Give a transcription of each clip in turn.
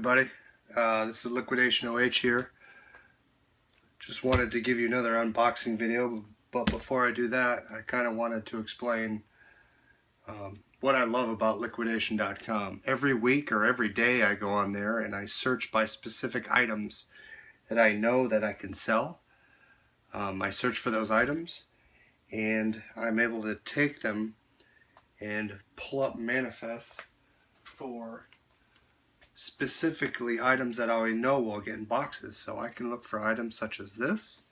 everybody. This is Liquidation OH here. Just wanted to give you another unboxing video, but before I do that, I kind of wanted to explain what I love about Liquidation.com. Every week or every day I go on there and I search by specific items that I know that I can sell. I search for those items and I'm able to take them and pull up manifests for specifically items that I know will get in boxes. So I can look for items such as this,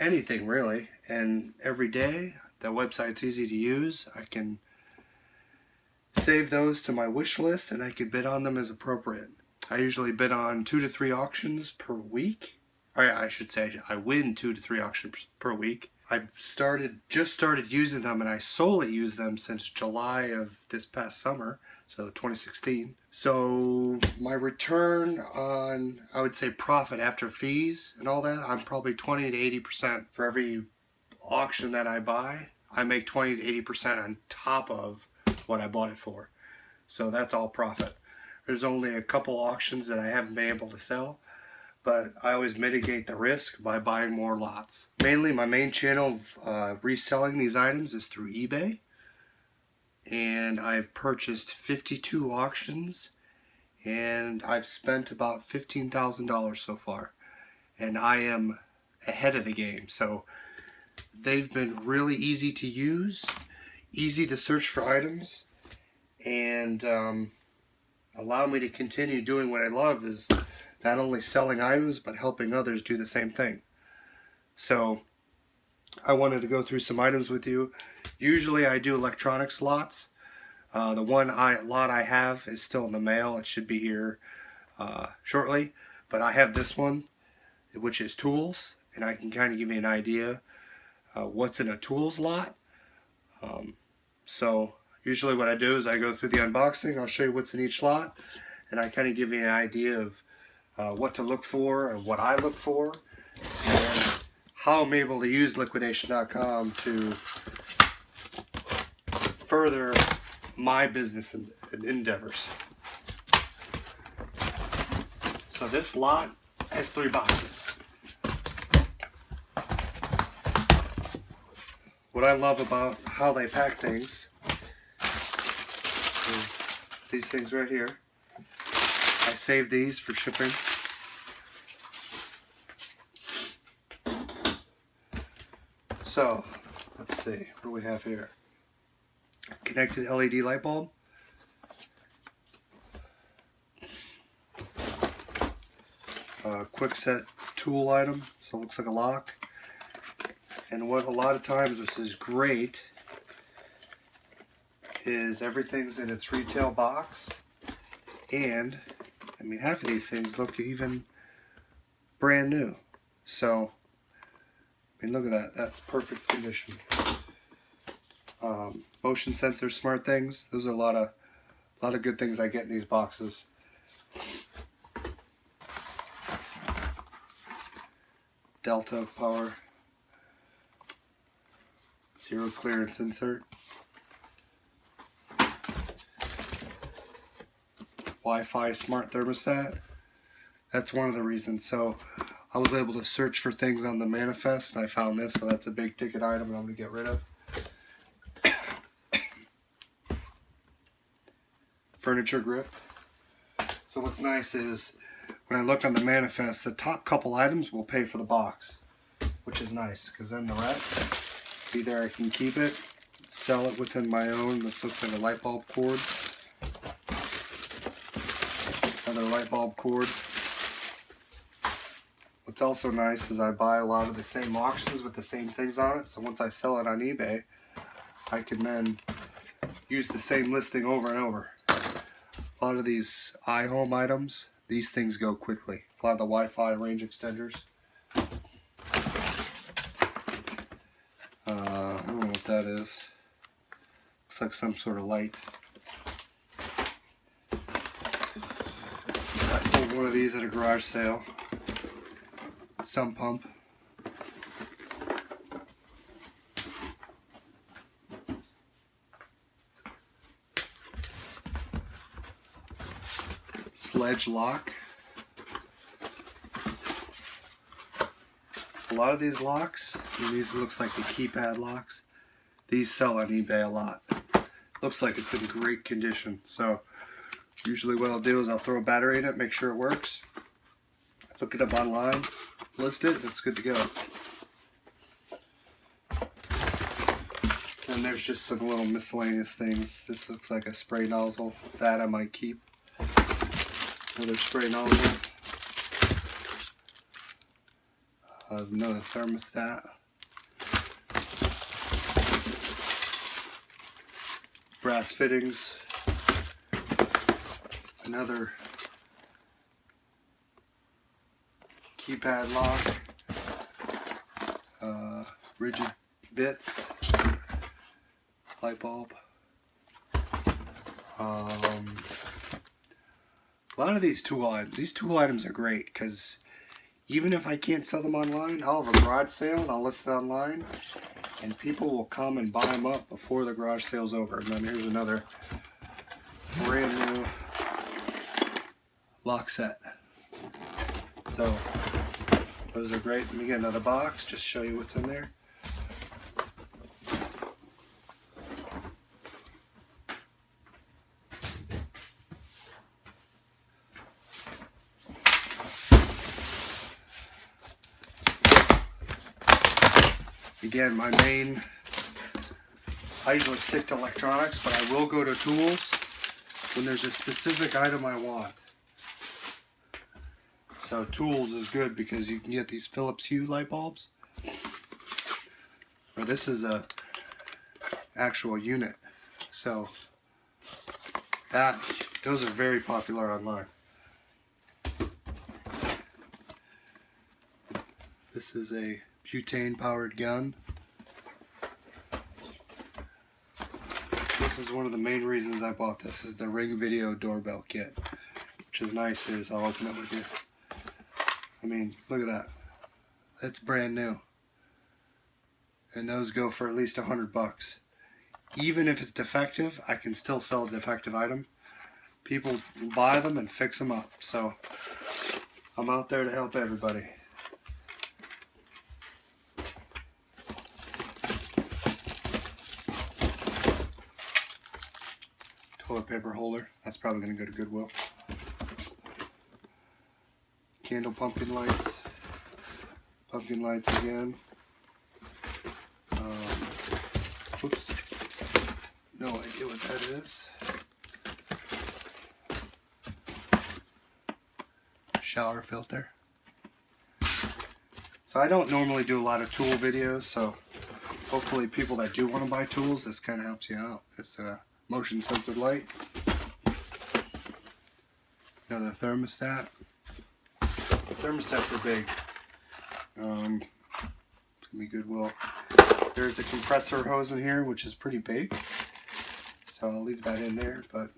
anything really, and every day the website's easy to use. I can save those to my wish list and I can bid on them as appropriate. I usually bid on 2 to 3 auctions per week. I should say I win 2 to 3 auctions per week. I've just started using them, and I solely use them since July of this past summer, so 2016. So my return on, I would say, profit after fees and all that, I'm probably 20 to 80% for every auction that I buy. I make 20 to 80% on top of what I bought it for. So that's all profit. There's only a couple auctions that I haven't been able to sell, but I always mitigate the risk by buying more lots. Mainly my main channel of reselling these items is through eBay, and I've purchased 52 auctions and I've spent about $15,000 so far, and I am ahead of the game. So they've been really easy to use, easy to search for items, and allow me to continue doing what I love, is not only selling items but helping others do the same thing. So I wanted to go through some items with you. Usually I do electronics lots. The one lot I have is still in the mail. It should be here shortly, but I have this one, which is tools, and I can kind of give you an idea what's in a tools lot. So usually what I do is I go through the unboxing, I'll show you what's in each lot, and I kind of give you an idea of what to look for and what I look for, and how I'm able to use Liquidation.com to further my business and endeavors. So this lot has 3 boxes. What I love about how they pack things is these things right here. I save these for shipping. So, let's see, what do we have here? Connected LED light bulb. Quick set tool item, so it looks like a lock. And what a lot of times, which is great, is everything's in its retail box, and I mean, half of these things look even brand new. So, I mean, look at that. That's perfect condition. Motion sensor, smart things. Those are a lot of good things I get in these boxes. Delta power. Zero clearance insert. Wi-Fi smart thermostat. That's one of the reasons. So I was able to search for things on the manifest and I found this, so that's a big ticket item and I'm going to get rid of. Furniture grip. So what's nice is when I look on the manifest, the top couple items will pay for the box, which is nice, because then the rest, either I can keep it, sell it within my own. This looks like a light bulb cord. Another light bulb cord. What's also nice is I buy a lot of the same auctions with the same things on it, so once I sell it on eBay, I can then use the same listing over and over. A lot of these iHome items, these things go quickly. A lot of the Wi-Fi range extenders. I don't know what that is. Looks like some sort of light. I sold one of these at a garage sale. Sump pump. ledge lock. So a lot of these locks, and these looks like the keypad locks, these sell on eBay a lot. Looks like it's in great condition. So usually what I'll do is I'll throw a battery in it, make sure it works, look it up online, list it, it's good to go. And there's just some little miscellaneous things. This looks like a spray nozzle. That I might keep. Another spray nozzle. Another thermostat. Brass fittings. Another keypad lock. Rigid bits. Light bulb. A lot of these tool items are great because even if I can't sell them online, I'll have a garage sale and I'll list it online and people will come and buy them up before the garage sale's over. And then here's another brand new lock set. So those are great. Let me get another box, just show you what's in there. Again, I usually stick to electronics, but I will go to tools when there's a specific item I want. So tools is good because you can get these Philips Hue light bulbs. Or this is a actual unit. So those are very popular online. This is a butane powered gun. This is one of the main reasons I bought this, is the Ring Video Doorbell kit, which is nice. I'll open it with you. I mean, look at that. That's brand new. And those go for at least $100. Even if it's defective, I can still sell a defective item. People buy them and fix them up. So I'm out there to help everybody. Toilet paper holder. That's probably going to go to Goodwill. Candle pumpkin lights. Pumpkin lights again. Oops. No idea what that is. Shower filter. So I don't normally do a lot of tool videos, so hopefully people that do want to buy tools, this kind of helps you out. It's a motion sensor light. Another thermostat. Thermostats are big. It's going to be Goodwill. There's a compressor hose in here, which is pretty big. So I'll leave that in there, but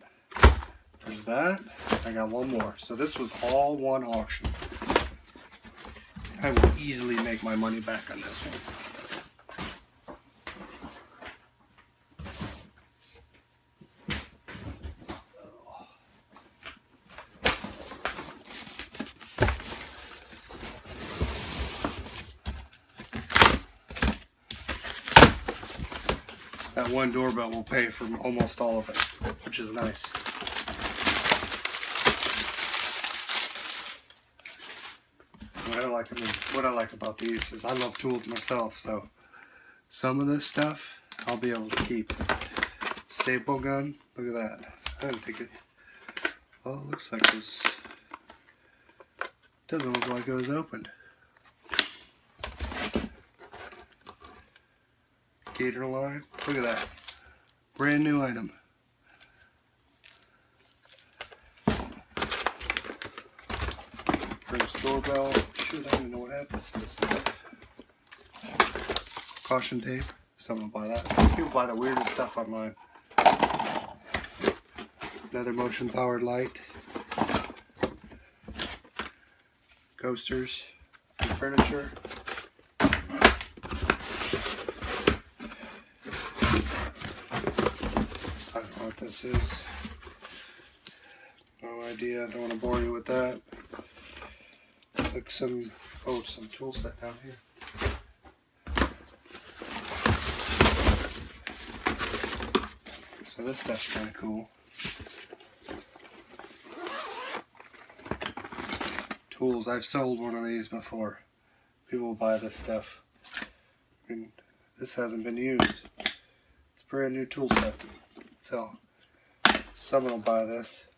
there's that. I got one more. So this was all one auction. I will easily make my money back on this one. That one doorbell will pay for almost all of it, which is nice. What I like about these is I love tools myself, so some of this stuff I'll be able to keep. Staple gun, look at that. I didn't think it. Oh, it looks like this. Doesn't look like it was opened. Gator line, look at that. Brand new item. Brings doorbell. Shoot, I don't even know what half this is. Caution tape. Someone will buy that. People buy the weirdest stuff online. Another motion powered light. Coasters. Furniture. I don't know what this is. No idea. I don't want to bore you with that. Like some tool set down here. So this stuff's kind of cool. Tools. I've sold one of these before. People will buy this stuff. And this hasn't been used. It's a brand new tool set. So someone will buy this.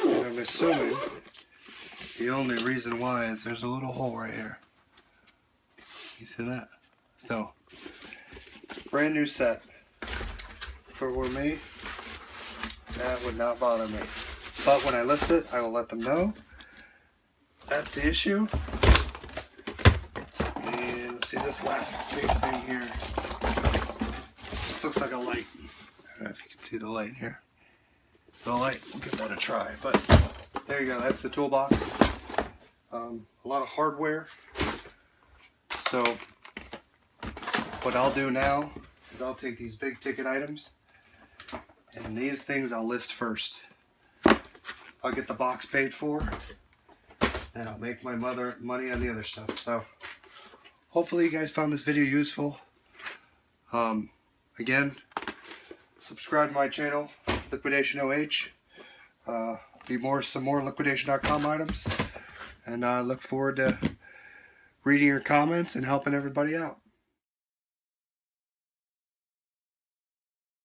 And I'm assuming the only reason why is there's a little hole right here. You see that? So, brand new set. For me, that would not bother me. But when I list it, I will let them know. That's the issue. And let's see this last big thing here. This looks like a light. I don't know if you can see the light here. The light, we'll give that a try. But there you go, that's the toolbox. A lot of hardware. So what I'll do now is I'll take these big ticket items, and these things I'll list first. I'll get the box paid for, and I'll make my money on the other stuff. So hopefully you guys found this video useful. Again, subscribe to my channel, Liquidation OH. Some more liquidation.com items, and I look forward to reading your comments and helping everybody out.